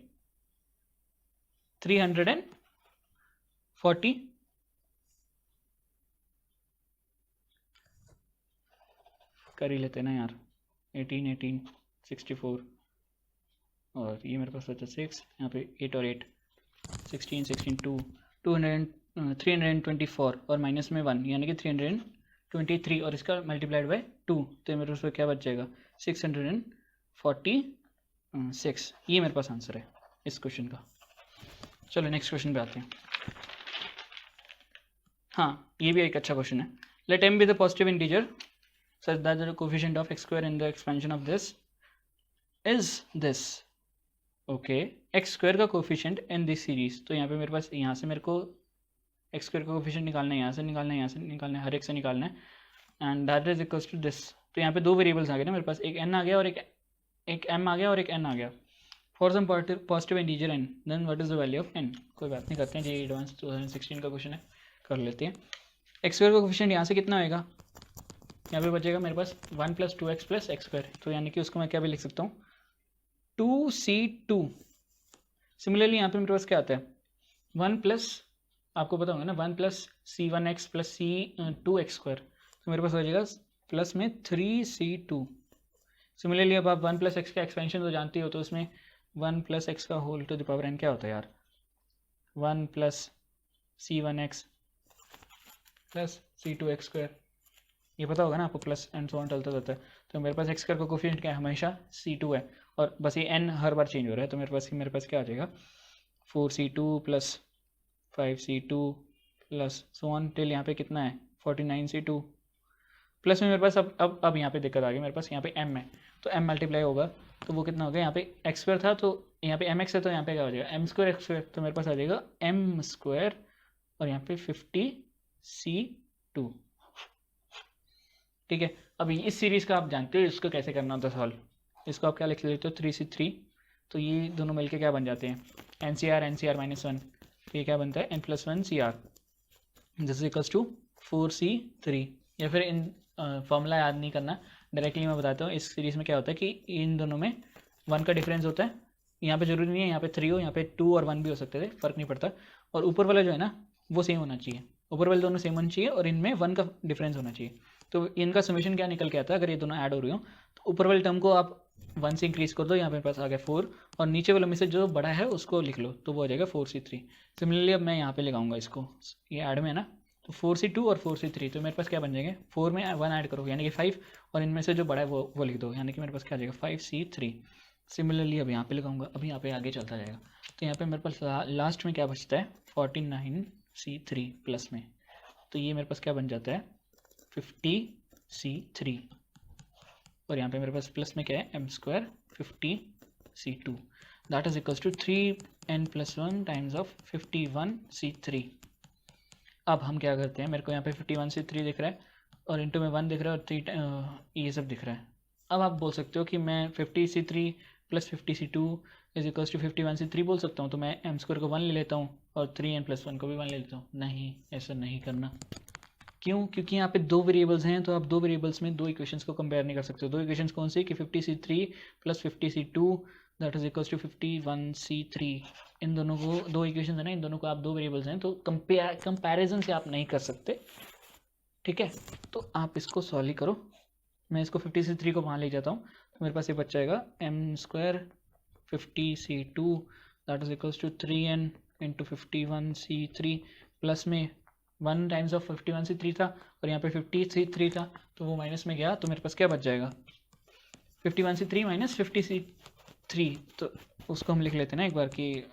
Speaker 1: कर ही लेते ना यार, 18 18 64, और ये मेरे पास बचा 6, यहाँ पे 8 और 8 16 16 2 324, और माइनस में 1 यानी कि 323, और इसका मल्टीप्लाइड बाय 2, तो मेरे पास क्या बच जाएगा 646। ये मेरे पास आंसर है इस क्वेश्चन का। चलो नेक्स्ट क्वेश्चन पे आते हैं। हाँ, ये भी एक अच्छा क्वेश्चन है। Let m be the positive integer such that the coefficient of x square in the expansion of this is this. Okay, x square का कोएफिशिएंट इन दिस सीरीज, तो यहाँ पे मेरे पास यहाँ से मेरे को एक्स स्क्वायर का कोएफिशिएंट निकालना है, यहाँ से निकालना है, यहाँ से निकालना है, हर एक से निकालना है, and that is equals to this. तो यहाँ पे 2 वेरिएबल्स आ गए ना मेरे पास, एक n आ गया और एक m आ गया और एक n आ गया। For some positive integer n, then what is the value of n। कोई बात नहीं, करते हैं जी, एडवांस 2016 का क्वेश्चन है, कर लेते हैं। एक्स स्क्वायर का कोएफिशिएंट यहाँ से कितना आएगा, यहाँ पे बचेगा मेरे पास 1 + 2x + x स्क्वायर, तो यानी कि उसको मैं क्या भी लिख सकता हूँ 2c2। सिमिलरली यहाँ पे मेरे पास क्या आता है 1 प्लस, आपको पता होगा ना 1 + c1x + c2x स्क्वायर, तो मेरे पास हो जाएगा प्लस में 3c2। सिमिलरली अब आप 1 + x का एक्सपेंशन तो जानते हो, तो उसमें 1 + x का whole to the power n क्या होता है यार 1 + c1x + c2x स्क्वायर, ये पता होगा ना आपको, प्लस एंड सो ऑन चलता रहता है। तो मेरे पास एक्स स्क्वायर का कोएफिशिएंट क्या है हमेशा c2 है, और बस ये n हर बार चेंज हो रहा है, तो मेरे पास क्या आ जाएगा 4c2 + 5c2 plus so on till यहाँ पे कितना है 49c2 प्लस में मेरे पास अब यहाँ पे दिक्कत आ गई, मेरे पास यहाँ पे m है तो m मल्टीप्लाई होगा तो वो कितना हो गया, यहाँ पे एक्स स्क्वायर था तो यहाँ पे एम एक्स है तो यहाँ पे क्या हो जाएगा एम स्क्वायर एक्स स्क्वायर, तो मेरे पास आ जाएगा एम स्क्वायर और यहाँ पे 50c2। ठीक है, अभी इस सीरीज़ का आप जानते हो इसको कैसे करना होता है सॉल्व, इसको आप क्या लिख लेते हो 3c3, तो ये दोनों मिलके क्या बन जाते हैं NCR -1, तो ये क्या बनता है n+1 CR this equals to 4c3। या फिर इन फॉर्मूला याद नहीं करना, डायरेक्टली मैं बताता हूँ। इस सीरीज़ में क्या होता है कि इन दोनों में 1 का डिफरेंस होता है, यहाँ पे जरूरी नहीं है यहाँ पे 3 हो, यहाँ पे 2 और 1 भी हो सकते थे, फ़र्क नहीं पड़ता। और ऊपर वाला जो है ना वो सेम होना चाहिए, ऊपर वाले दोनों सेम होना चाहिए और इनमें 1 का डिफरेंस होना चाहिए। तो इनका समेशन क्या निकल के आता है, अगर ये दोनों ऐड हो रही हो तो ऊपर वाले टर्म को आप 1 से इंक्रीज़ कर दो, यहाँ पे पास आ गया 4 और नीचे वाले में से जो बड़ा है उसको लिख लो तो वो हो जाएगा 4c3। सिमिलरली अब मैं यहाँ पे लगाऊंगा इसको, ये ऐड में है ना, तो 4c2 और 4c3, तो मेरे पास क्या बन जाएंगे 4 में 1 ऐड करो यानी कि 5 और इनमें से जो बड़ा है वो लिख दो, यानी कि मेरे पास क्या आ जाएगा 5c3। सिमिलरली अब यहाँ पे लगाऊंगा, अभी यहाँ पे आगे चलता जाएगा, तो यहाँ पे मेरे पास लास्ट में क्या बचता है 49c3 प्लस में, तो ये मेरे पास क्या बन जाता है 50c3 और यहाँ पे मेरे पास प्लस में क्या है m² 50c2 that is equals to 3n+1 times of 51c3। अब हम क्या करते हैं, मेरे को यहाँ पे 51c3 दिख रहा है और इंटू में 1 दिख रहा है और 3 ये सब दिख रहा है। अब आप बोल सकते हो कि मैं 50c3 plus 50c2 is equals to 51c3 बोल सकता हूँ, तो मैं m² को 1 ले लेता हूँ और 3n+1 को भी 1 ले लेता हूँ। नहीं, ऐसा नहीं करना। क्यों? क्योंकि यहाँ पे 2 वेरिएबल्स हैं, तो आप 2 वेरिएबल्स में 2 इक्वेशंस को कंपेयर नहीं कर सकते। 2 इक्वेशंस कौन सी कि 50c3 plus 50c2 that is equals to 51c3। इन दोनों को 2 इक्वेशंस है ना, इन दोनों को आप 2 वेरिएबल्स हैं तो कंपैरिजन से आप नहीं कर सकते। ठीक है, तो आप इसको सॉल्व करो। मैं इसको 50c3 को वहाँ ले जाता हूँ तो मेरे पास ये बच जाएगा m² 50c2 that is equals to 3n into 51c3 plus में 1 टाइम्स ऑफ 51c3 था और यहाँ पे 50c3 था तो वो माइनस में गया, तो मेरे पास क्या बच जाएगा 51c3 माइनस 50c3, तो उसको हम लिख लेते हैं ना एक बार कि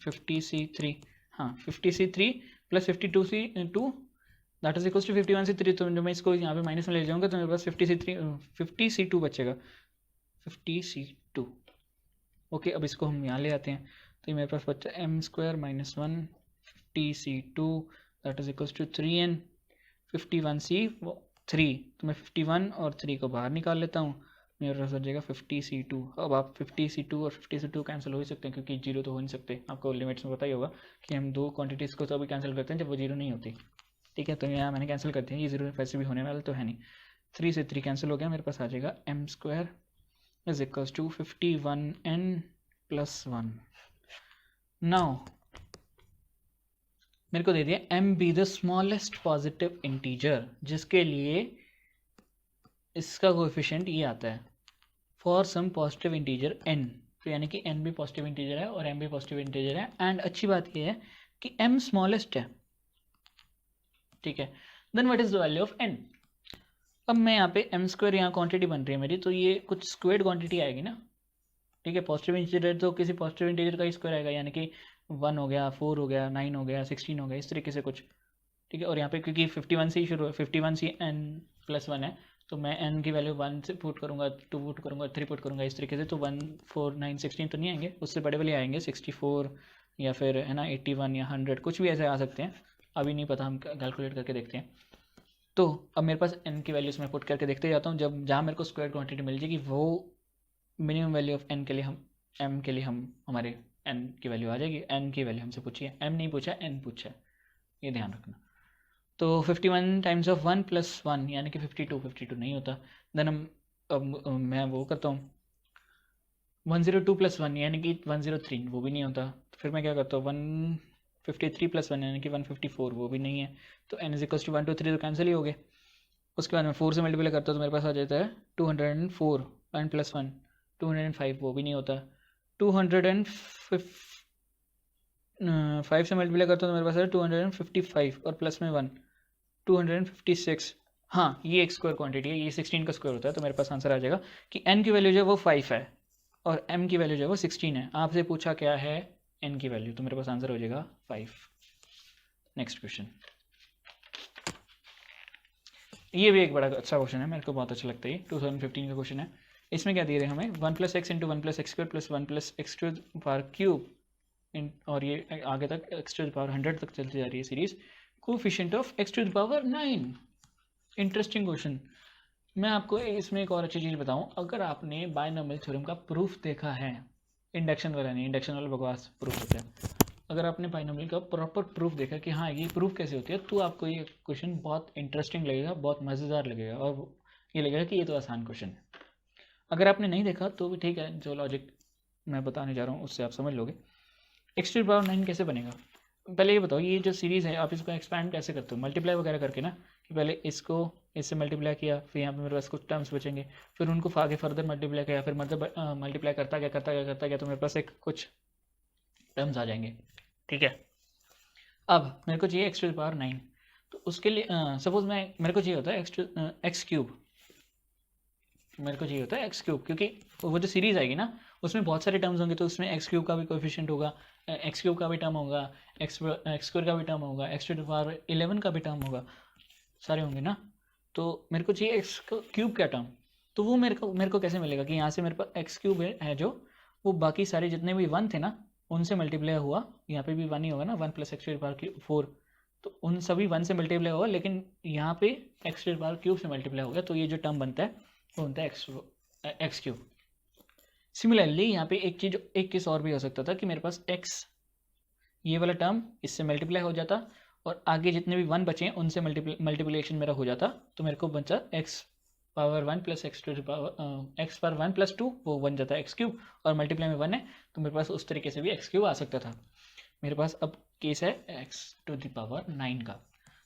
Speaker 1: 50c3, हाँ 50c3 plus 52c2 that is equals to 51c3। तो जब मैं इसको यहाँ पे माइनस में ले जाऊँगा तो मेरे पास 50c2 बचेगा 50c2। ओके, अब इसको हम यहाँ ले आते हैं तो ये मेरे पास बचा m² -1 50c2 that is equals to 3n 51c3, तो मैं 51 और 3 को बाहर निकाल लेता हूँ, मेरे पास बच जाएगा 50c2। अब आप 50c2 और 50c2 कैंसिल हो ही सकते हैं क्योंकि जीरो तो हो नहीं सकते, आपको लिमिट्स में पता ही होगा कि हम 2 क्वांटिटीज़ को तो अभी कैंसिल करते हैं जब वो जीरो नहीं होती। ठीक है, तो यहाँ मैंने कैंसिल कर दिया, ये जीरो वैसे भी होने वाला तो है नहीं। 3 से 3 कैंसिल हो गया, मेरे पास आ जाएगा m² is equals to 51n+1। Now मेरे को दे दिया m be the smallest positive integer, जिसके लिए इसका कोएफिशिएंट ये आता है for some positive integer n, तो यानी कि n भी पॉजिटिव इंटीजर है और m भी पॉजिटिव इंटीजर है। एंड अच्छी बात ये है कि m स्मॉलेस्ट है। ठीक है, then what is the value of n। अब मैं यहाँ पे m² यहाँ क्वांटिटी बन रही है मेरी, तो ये कुछ स्क्वायर्ड क्वांटिटी आएगी ना। ठीक है, पॉजिटिव इंटीजर तो किसी पॉजिटिव इंटीजर का ही स्क्वायर आएगा, यानी कि 1 हो गया, 4 हो गया, 9 हो गया, 16 हो गया, इस तरीके से कुछ। ठीक है, और यहाँ पे क्योंकि 51 से ही शुरू है, 51 से n+1 है, तो मैं n की वैल्यू 1 से पुट करूँगा, 2 पुट करूँगा, 3 पुट करूँगा, इस तरीके से। तो 1 4 9 16 तो नहीं आएंगे, उससे बड़े वाले आएंगे 64 या फिर है ना 81 या 100, कुछ भी ऐसे आ सकते हैं, अभी नहीं पता, हम कैलकुलेट करके देखते हैं। तो अब मेरे पास n की वैल्यूज मैं पुट करके देखते जाता हूँ, जब जहाँ मेरे को स्क्वायर क्वांटिटी मिल जाएगी वो मिनिमम वैल्यू ऑफ n के लिए हम m के लिए हम हमारे n की वैल्यू आ जाएगी। n की वैल्यू हमसे पूछी है, m नहीं पूछा, n पूछा है, ये ध्यान रखना। तो 51 टाइम्स ऑफ 1 + 1 यानी कि 52 नहीं होता। देन हम अब मैं वो करता हूँ 102 + 1 यानी कि 103, वो भी नहीं होता। तो फिर मैं क्या करता हूँ 153 + 1 यानी कि 154, वो भी नहीं है। तो n = 1 2 3 तो कैंसिल ही हो गए। उसके बाद मैं 4 से मल्टीप्लाई करता हूँ तो मेरे पास आ जाता है 204 1 + 1 205, वो भी नहीं होता। 205 से मल्टीप्लाई करता हूँ तो मेरे पास है 255 और प्लस में 1 256। हाँ, ये एक स्क्वायर क्वांटिटी है, ये 16 का स्क्वायर होता है। तो मेरे पास आंसर आ जाएगा कि n की वैल्यू जो है वो 5 है और m की वैल्यू जो है वो 16 है। आपसे पूछा क्या है n की वैल्यू, तो मेरे पास आंसर हो जाएगा 5। नेक्स्ट क्वेश्चन, ये भी एक बड़ा अच्छा क्वेश्चन है, मेरे को बहुत अच्छा लगता है। ये 2015 का क्वेश्चन है। इसमें क्या दिए रहे हमें, 1 + x into 1 + x² plus 1 + x³ और ये आगे तक x⁻100 तक चलती जा रही है series. Coefficient of x⁻9। Interesting question. मैं आपको इसमें एक और अच्छी चीज़ बताऊं, अगर आपने बायनॉमियल थ्योरम का प्रूफ देखा है, इंडक्शन वाला नहीं, इंडक्शन वाला बकवास प्रूफ होता है, अगर आपने बायनॉमियल का प्रॉपर प्रूफ देखा कि हाँ ये प्रूफ कैसे होती है, तो आपको ये क्वेश्चन बहुत इंटरेस्टिंग लगेगा, बहुत मज़ेदार लगेगा और ये लगेगा कि ये तो आसान क्वेश्चन है। अगर आपने नहीं देखा तो भी ठीक है, जो लॉजिक मैं बताने जा रहा हूँ उससे आप समझ लोगे। x⁻9 कैसे बनेगा, पहले ये बताओ, ये जो सीरीज़ है आप इसको एक्सपैंड कैसे करते हो, मल्टीप्लाई वगैरह करके ना, कि पहले इसको इससे मल्टीप्लाई किया, फिर यहाँ पे मेरे पास कुछ टर्म्स बचेंगे, फिर उनको आगे फर्दर मल्टीप्लाई किया, फिर मतलब मल्टीप्लाई करता गया तो मेरे पास एक कुछ टर्म्स आ जाएंगे। ठीक है, अब मेरे को चाहिए x⁻9, तो उसके लिए सपोज मेरे को चाहिए होता है x3, मेरे को चाहिए होता है x3, क्योंकि वो जो सीरीज़ आएगी ना उसमें बहुत सारे टर्म्स होंगे, तो उसमें x3 का भी कोएफिशिएंट होगा, x3 का भी टर्म होगा, x² का भी टर्म होगा, x⁻11 का भी टर्म होगा, सारे होंगे ना। तो मेरे को चाहिए x³ का टर्म, तो वो मेरे को कैसे मिलेगा कि यहाँ से मेरे पास x³ है जो वो बाकी सारे जितने भी 1 थे ना उनसे मल्टीप्लाई हुआ, यहाँ पे भी 1 ही होगा ना, 1 + x⁻4, तो उन सभी 1 से मल्टीप्लाई होगा, लेकिन यहाँ पे x⁻³ से मल्टीप्लाई होगा, तो ये जो टर्म बनता है वो बनता है x3। सिमिलरली यहाँ पे एक केस और भी हो सकता था कि मेरे पास x ये वाला टर्म इससे मल्टीप्लाई हो जाता और आगे जितने भी 1 बचे हैं उनसे मल्टीप्लिकेशन मेरा हो जाता, तो मेरे को बचा x⁻1 + x⁻1 + 2 वो बन जाता है x3, और मल्टीप्लाई में 1 है तो मेरे पास उस तरीके से भी x3 आ सकता था। मेरे पास अब केस है x⁻9 का,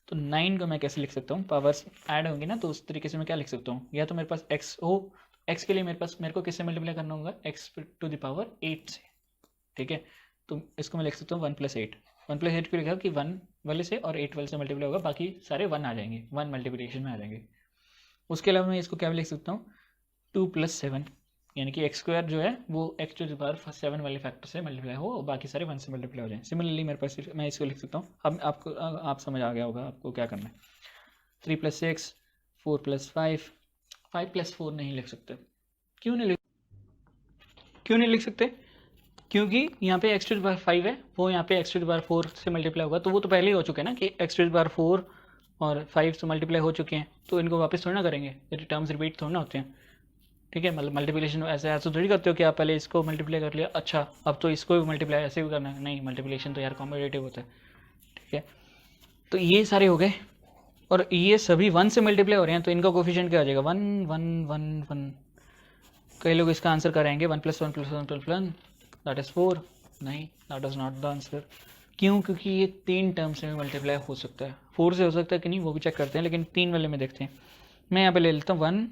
Speaker 1: तो 9 को मैं कैसे लिख सकता हूँ, पावर्स ऐड होंगी ना, तो उस तरीके से मैं क्या लिख सकता हूँ, या तो मेरे पास x हो, x के लिए मेरे को किससे मल्टीप्लाई करना होगा, x⁸ से। ठीक है, तो इसको मैं लिख सकता हूँ 1 + 8। 1 + 8 को लिखा कि 1 वाले से और 8 वाले से मल्टीप्लाई होगा, बाकी सारे 1 आ जाएंगे, 1 मल्टीप्लिकेशन में आ जाएंगे। उसके अलावा मैं इसको क्या लिख सकता हूँ, 2 + 7, यानी कि x² जो है वो x⁻7 वाले फैक्टर से मल्टीप्लाई हो और बाकी सारे 1 से मल्टीप्लाई हो जाए। सिमिलरली मेरे पास मैं इसको लिख सकता हूँ, अब आप समझ आ गया होगा आपको क्या करना है। 3 + 6, 4 + 5, 5 + 4 नहीं लिख सकते। क्यों नहीं लिख सकते, क्योंकि यहाँ पे x⁻5 है, वो यहाँ पे x⁻4 से मल्टीप्लाई होगा, तो वो तो पहले ही हो चुके हैं ना कि x⁻4 और 5 से मल्टीप्लाई हो चुके हैं, तो इनको वापस थोड़ा ना करेंगे, ये टर्म्स रिपीट थोड़ा ना होते हैं। ठीक है, मतलब मल्टीप्लिकेशन ऐसे थोड़ी करते हो कि आप पहले इसको मल्टीप्लाई कर लिया, अच्छा अब तो इसको भी मल्टीप्लाई ऐसे भी करना है, नहीं, मल्टीप्लिकेशन तो यार कॉम्पिटेटिव होता है। ठीक है, तो ये सारे हो गए और ये सभी 1 से मल्टीप्लाई हो रहे हैं, तो इनका कोफिशिएंट क्या आ जाएगा, 1 1 1 1। कई लोग इसका आंसर कराएंगे 1 + 1 + 1 + 1 दैट इज़ 4, नहीं, that is not the answer. क्यों, क्योंकि ये 3 टर्म्स में मल्टीप्लाई हो सकता है, 4 से हो सकता है कि नहीं वो भी चेक करते हैं, लेकिन 3 वाले में देखते हैं। मैं यहाँ पे ले लेता हूँ 1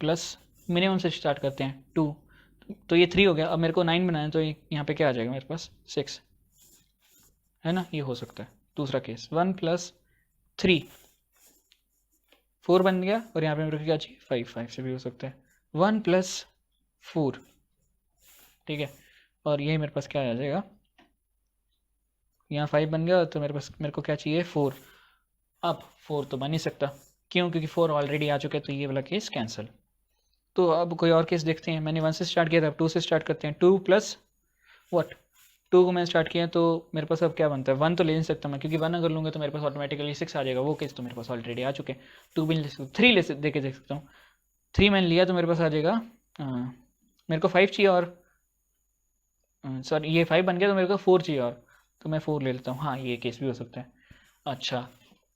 Speaker 1: प्लस मिनिमम से स्टार्ट करते हैं 2, तो ये 3 हो गया। अब मेरे को 9 बनाना है, तो यहाँ पे क्या आ जाएगा मेरे पास 6 है ना, ये हो सकता है। दूसरा केस 1 + 3 4 बन गया, और यहाँ पे मेरे को क्या चाहिए 5, 5 से भी हो सकता है। 1 + 4, ठीक है, और ये मेरे पास क्या आ जाएगा, यहाँ 5 बन गया, तो मेरे को क्या चाहिए 4। अब 4 तो बन नहीं सकता, क्यों, क्योंकि 4 ऑलरेडी आ चुके हैं, तो ये वाला केस कैंसिल। तो अब कोई और केस देखते हैं। मैंने 1 से स्टार्ट किया था, अब 2 से स्टार्ट करते हैं। 2 + व्हाट, 2 को मैं स्टार्ट किया, तो मेरे पास अब क्या बनता है, 1 तो ले नहीं सकता मैं, क्योंकि 1 अगर लूँगा तो मेरे पास ऑटोमेटिकली 6 आ जाएगा, वो केस तो मेरे पास ऑलरेडी आ चुके हैं। 2 भी ले सकता हूँ, 3 ले दे के देख सकता हूँ। 3 मैंने लिया तो मेरे पास आ जाएगा, मेरे को 5 चाहिए, और सॉरी ये 5 बन गया, तो मेरे को 4 चाहिए, और तो मैं 4 ले लेता हूँ। हाँ, ये केस भी हो सकता है। अच्छा,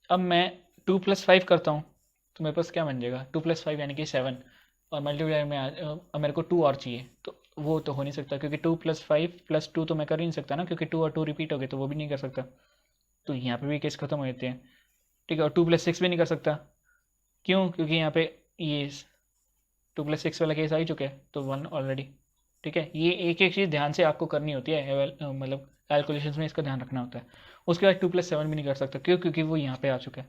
Speaker 1: अब मैं 2 + 5 करता हूँ, तो मेरे पास क्या बन जाएगा, 2 + 5 यानी कि 7, और मल्टीप्लाई में अब मेरे को 2 और चाहिए, तो वो तो हो नहीं सकता, क्योंकि 2 + 5 + 2 तो मैं कर ही नहीं सकता ना, क्योंकि 2 और 2 रिपीट हो गए, तो वो भी नहीं कर सकता, तो यहाँ पे भी केस खत्म हो जाते हैं। ठीक है, और 2 + 6 भी नहीं कर सकता, क्यों, क्योंकि यहाँ पे ये 2 + 6 वाला केस आ ही चुका है, तो 1 ऑलरेडी। ठीक है, ये एक एक चीज़ ध्यान से आपको करनी होती है, मतलब कैलकुलेशंस में इसका ध्यान रखना होता है। उसके बाद 2 + 7 भी नहीं कर सकता, क्यों, क्योंकि वो यहाँ पे आ चुका है।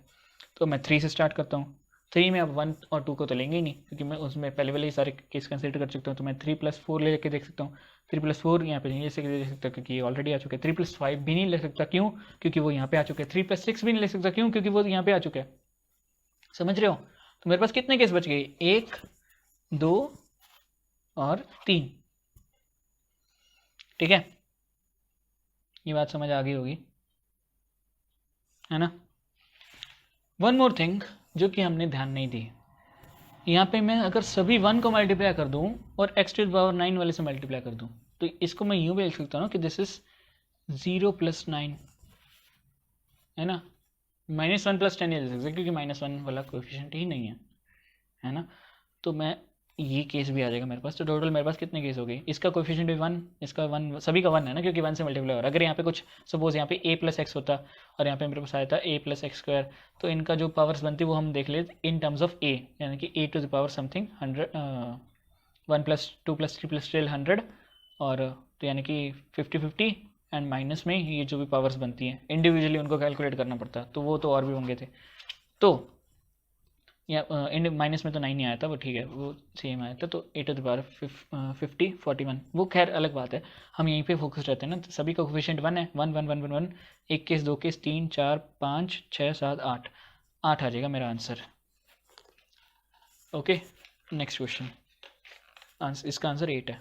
Speaker 1: तो मैं 3 से स्टार्ट करता हूँ, 3 में अब 1 और 2 को तो लेंगे ही नहीं, क्योंकि मैं उसमें पहले वाले ही सारे केस कंसिडर कर चुका हूँ। तो मैं 3+4 ले के देख सकता हूँ। 3+4 यहाँ पे नहीं ले सकता क्योंकि ये ऑलरेडी आ चुका है। 3+5 भी नहीं ले सकता, क्यों? क्योंकि वो यहाँ पे आ चुके हैं। 3+6 भी नहीं ले सकता, क्यों? क्योंकि वो यहाँ पे आ चुके हैं। समझ रहे हो? तो मेरे पास कितने केस बच गए? 1, 2 और 3। ठीक है, ये बात समझ आ गई होगी, है ना? वन मोर थिंग जो कि हमने ध्यान नहीं दी, यहाँ पे मैं अगर सभी 1 को मल्टीप्लाई कर दूँ और x⁹9 वाले से मल्टीप्लाई कर दूँ, तो इसको मैं यूँ भी लिख सकता हूँ कि दिस इज 0 + 9, है ना? -1 + 10 ये लिख सकते, क्योंकि -1 वाला कोएफिशिएंट ही नहीं है ना? तो मैं ये केस भी आ जाएगा मेरे पास। तो टोटल मेरे पास कितने केस हो गए? इसका कोएफिशिएंट भी 1, इसका 1, सभी का 1 है ना, क्योंकि 1 से मल्टीप्लाई हो रहा है। अगर यहाँ पे कुछ सपोज यहाँ पे a + x होता और यहाँ पे मेरे पास आया था a + x², तो इनका जो पावर्स बनती वो हम देख लेते इन टर्म्स ऑफ a, यानी कि a⁻ समथिंग 100, 1 + 2 + 3 + 12 100, और तो यानी कि 50-50, एंड माइनस में ये जो भी पावर्स बनती हैं इंडिविजुअली उनको कैलकुलेट करना पड़ता, तो वो तो और भी होंगे थे। तो या माइनस में तो 9 नहीं आया था, वो ठीक है, वो सेम आया था। तो a⁻50 41, वो खैर अलग बात है, हम यहीं पे फोकस रहते हैं ना। तो सभी का कोफिशिएंट 1 है, 1 1 1 1 1, 1 केस 2 केस 3 4 5 6 7 8 8 आ जाएगा मेरा आंसर। ओके, नेक्स्ट क्वेश्चन, इसका आंसर 8 है।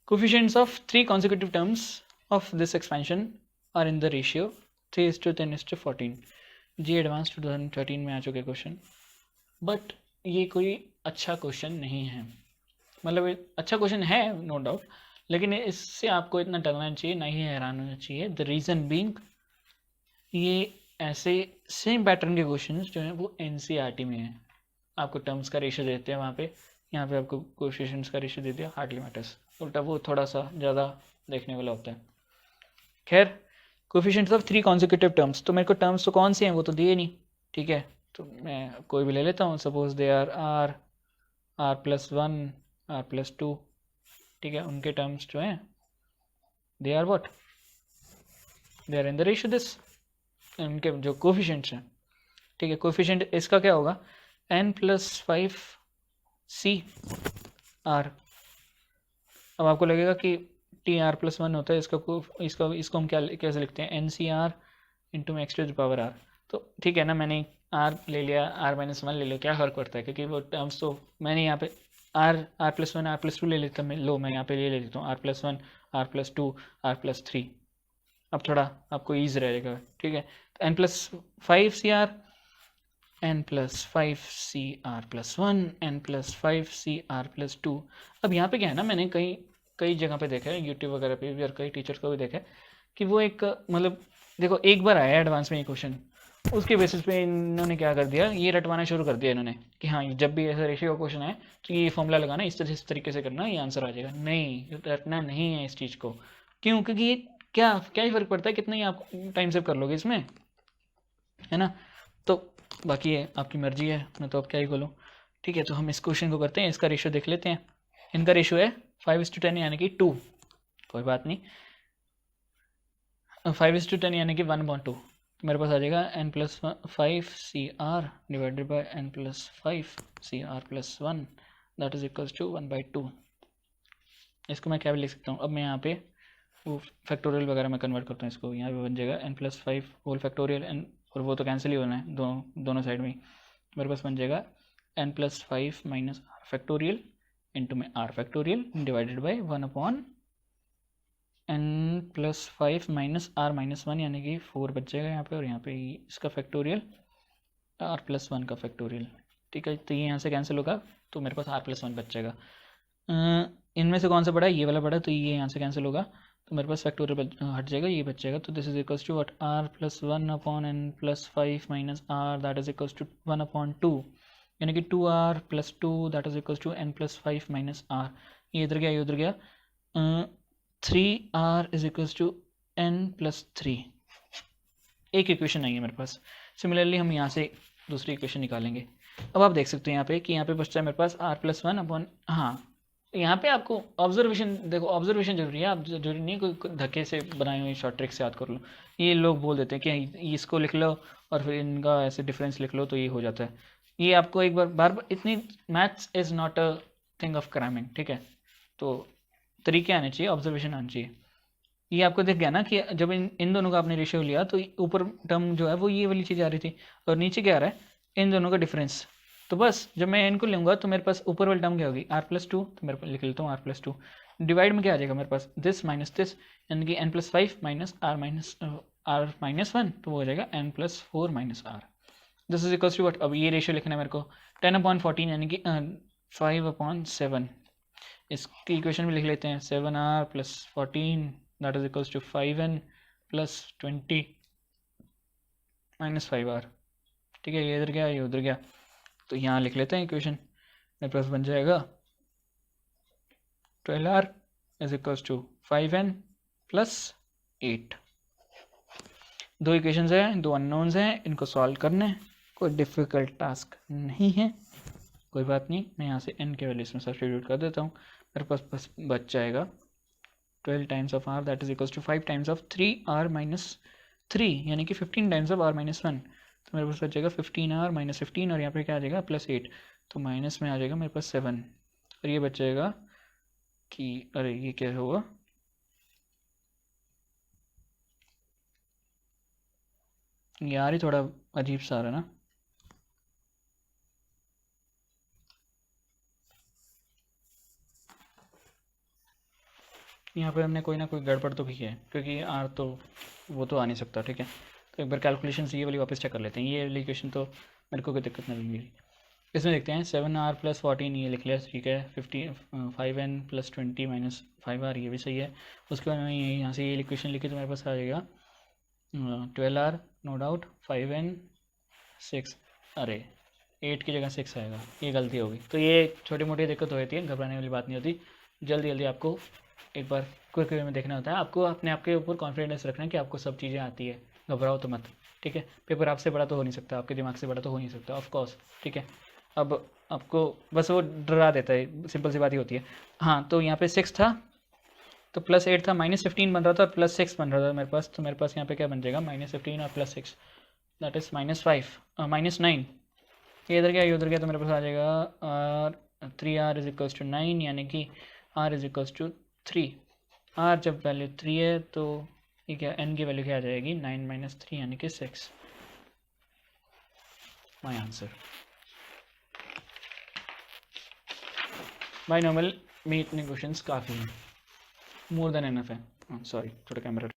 Speaker 1: Coefficients of 3 consecutive terms of this expansion are in the ratio 3:10:14। JEE advance 2013 में आ चुके क्वेश्चन, बट ये कोई अच्छा क्वेश्चन नहीं है। मतलब अच्छा क्वेश्चन है नो डाउट, लेकिन इससे आपको इतना डरना चाहिए, ना ही हैरान होना चाहिए। द रीज़न बीइंग, ये ऐसे सेम पैटर्न के क्वेश्चन जो हैं वो NCERT में हैं। आपको टर्म्स का रेशियो देते हैं वहाँ पे, यहाँ पे आपको कोएफिशिएंट्स का रेशियो दे दिया, हार्डली मैटर्स। उल्टा वो थोड़ा सा ज़्यादा देखने वाला होता है। खैर, कोएफिशिएंट्स ऑफ 3 consecutive टर्म्स, तो मेरे को टर्म्स तो कौन से हैं वो तो दिए नहीं, ठीक है? तो मैं कोई भी ले लेता हूँ। Suppose they are r+1 r+2, ठीक है? उनके टर्म्स जो हैं they are what, they are in the ratio this, उनके जो कोएफिशिएंट्स हैं, ठीक है? कोएफिशिएंट इसका क्या होगा? n+5 r। अब आपको लगेगा कि tr+1 होता है, इसको हम कैसे लिखते हैं? NCR × x⁻r। तो ठीक है ना, मैंने r ले लिया, r-1 ले लिया, क्या फ़र्क पड़ता है? क्योंकि वो टर्म्स तो मैंने यहाँ पे r+1 r+2 ले लेता, मैं यहाँ पे ले लेता हूँ r+1 r+2 r+3। अब थोड़ा आपको ईज रहेगा, ठीक है? तो n+5cr n+5cr+1 n+5cr+2। अब यहाँ पे क्या है ना, मैंने कई जगह पे देखा है, यूट्यूब वगैरह पे भी, और कई टीचर्स को भी देखा है कि वो एक मतलब देखो एक बार आया एडवांस में ये क्वेश्चन, उसके बेसिस पे इन्होंने क्या कर दिया, ये रटवाना शुरू कर दिया इन्होंने कि हाँ जब भी ऐसा रेशियो का क्वेश्चन है तो ये फॉर्मूला लगाना, इस तरीके से करना, ये आंसर आ जाएगा। नहीं, रटना नहीं है इस चीज़ को। क्यों? क्योंकि ये क्या ही फ़र्क पड़ता है, कितना ही आप टाइम सेव कर लोगे इसमें, है ना? तो बाकी है आपकी मर्जी है, मैं तो अब क्या ही बोलूँ। ठीक है, तो हम इस क्वेश्चन को करते हैं, इसका रेशियो देख लेते हैं। इनका रेशियो है 5:10 यानी कि 2, कोई बात नहीं, 5:10 यानी कि 1/2। मेरे पास आ जाएगा n+5cr divided by n+5cr+1 that is equals to 1/2। इसको मैं क्या भी लिख सकता हूँ, अब मैं यहाँ पे वो फैक्टोरियल वगैरह में कन्वर्ट करता हूँ इसको, यहाँ पे बन जाएगा n+5 होल फैक्टोरियल, n और वो तो कैंसिल ही होना है दोनों साइड में। मेरे पास बन जाएगा n+5 - r फैक्टोरियल इंटू में r factorial divided by 1/n+5 - r-1 यानी कि 4 बच जाएगा यहाँ पे, और यहाँ पे इसका फैक्टोरियल r+1 का फैक्टोरियल। ठीक है, तो ये यहाँ से कैंसिल होगा, तो मेरे पास r+1 बच जाएगा। इनमें से कौन सा बड़ा है? ये वाला बड़ा, तो ये यहाँ से कैंसिल होगा, तो मेरे पास फैक्टोरियल हट जाएगा, ये बच जाएगा। तो this is equals to what, r+1/n+5 - r that is equals to 1/2, यानी कि 2r+2 that is equals to n+5 - r। ये इधर गया, ये उधर गया, 3r is equals to n+3। एक इक्वेशन आई है मेरे पास। सिमिलरली हम यहाँ से दूसरी इक्वेशन निकालेंगे। अब आप देख सकते हैं यहाँ पे कि यहाँ पे बचता है मेरे पास r+1/, हाँ यहाँ पे आपको ऑब्जर्वेशन, देखो ऑब्जर्वेशन जरूरी है, आप जरूरी नहीं कोई धक्के से बनाई हुई शॉर्ट ट्रिक से याद कर लो। ये लोग बोल देते हैं कि इसको लिख लो और फिर इनका ऐसे डिफरेंस लिख लो तो ये हो जाता है। ये आपको एक बार बार इतनी, maths is not a thing of cramming, ठीक है। तो तरीके आने चाहिए, ऑब्जर्वेशन आना चाहिए। ये आपको दिख गया ना कि जब इन दोनों का आपने रेशियो लिया तो ऊपर टर्म जो है वो ये वाली चीज़ आ रही थी और नीचे क्या आ रहा है, इन दोनों का डिफरेंस। तो बस जब मैं इनको लूँगा तो मेरे पास ऊपर वाली टर्म क्या होगी, r+2, तो मेरे पास लिख लेता हूँ r+2। डिवाइड में क्या आ जाएगा मेरे पास, दिस माइनस दिस, यानी कि n+5 माइनस r-1, तो वो हो जाएगा n+4 minus r। This is equals to what, अब ये रेशियो लिखना है मेरे को 10/14 यानी कि 5/7। इसकी इक्वेशन भी लिख लेते हैं, 7r+14 that is equals to 5n plus 20 minus 5r। ठीक है, ये इधर गया ये उधर गया, तो यहाँ लिख लेते हैं इक्वेशन। मेरे पास बन जाएगा 12r is equals to 5n plus 8। दो इक्वेशंस हैं, दो अननोन्स हैं, इनको सॉल्व करना है, कोई डिफ़िकल्ट टास्क नहीं है। कोई बात नहीं, मैं यहाँ से n के वैल्यू इसमें सब्स्टिट्यूट कर देता हूँ। मेरे पास बस बच जाएगा 12 times of r that is equals to 5 times of 3r minus 3, यानी कि 15 टाइम्स ऑफ r माइनस 1। तो मेरे पास बच जाएगा 15r माइनस 15, और यहाँ पे क्या आ जाएगा +8, तो माइनस में आ जाएगा मेरे पास 7, और ये बच जाएगा कि अरे ये क्या होगा, यार ही थोड़ा अजीब सा आ रहा है ना। यहाँ पे हमने कोई ना कोई गड़बड़ तो की है, क्योंकि आर तो वो तो आ नहीं सकता, ठीक है। तो एक बार कैलकुलेशन ये वाली वापस चेक कर लेते हैं, ये वाली इक्वेशन तो मेरे को कोई दिक्कत नहीं मिली। इसमें देखते हैं 7r+14 ये लिख लिया, ठीक है। 5n+20 माइनस 5r, ये भी सही है। उसके बाद मैं यहाँ से ये इक्वेशन लिखी तो मेरे पास आ जाएगा 12r नो डाउट, 5n 6, अरे 8 की जगह 6 आएगा, ये गलती होगी। तो ये छोटी मोटी दिक्कत हो जाती है, घबराने वाली बात नहीं होती। जल्दी जल्दी आपको एक बार क्विक वे में देखना होता है। आपको अपने आप के ऊपर कॉन्फिडेंस रखना है कि आपको सब चीज़ें आती है, घबराओ तो मत, ठीक है। पेपर आपसे बड़ा तो हो नहीं सकता, आपके दिमाग से बड़ा तो हो नहीं सकता, ऑफ कोर्स, ठीक है। अब आपको बस वो डरा देता है, सिंपल सी बात ही होती है। हाँ, तो यहाँ पे 6 था तो +8 था, -15 बन रहा था और +6 बन रहा था मेरे पास। तो मेरे पास यहाँ पे क्या बन जाएगा, -15 और +6 दैट इज़ -9। ये इधर गया ये उधर गया, तो मेरे पास आ जाएगा 3r इज इक्वल्स टू 9, यानी कि r is equals to 3। r जब वैल्यू 3 है तो ये क्या, n की वैल्यू क्या आ जाएगी, 9 माइनस 3 यानी कि 6, माई आंसर। बाय नॉर्मल में इतने क्वेश्चंस काफ़ी हैं, मोर देन एनफ है। सॉरी, थोड़ा कैमरा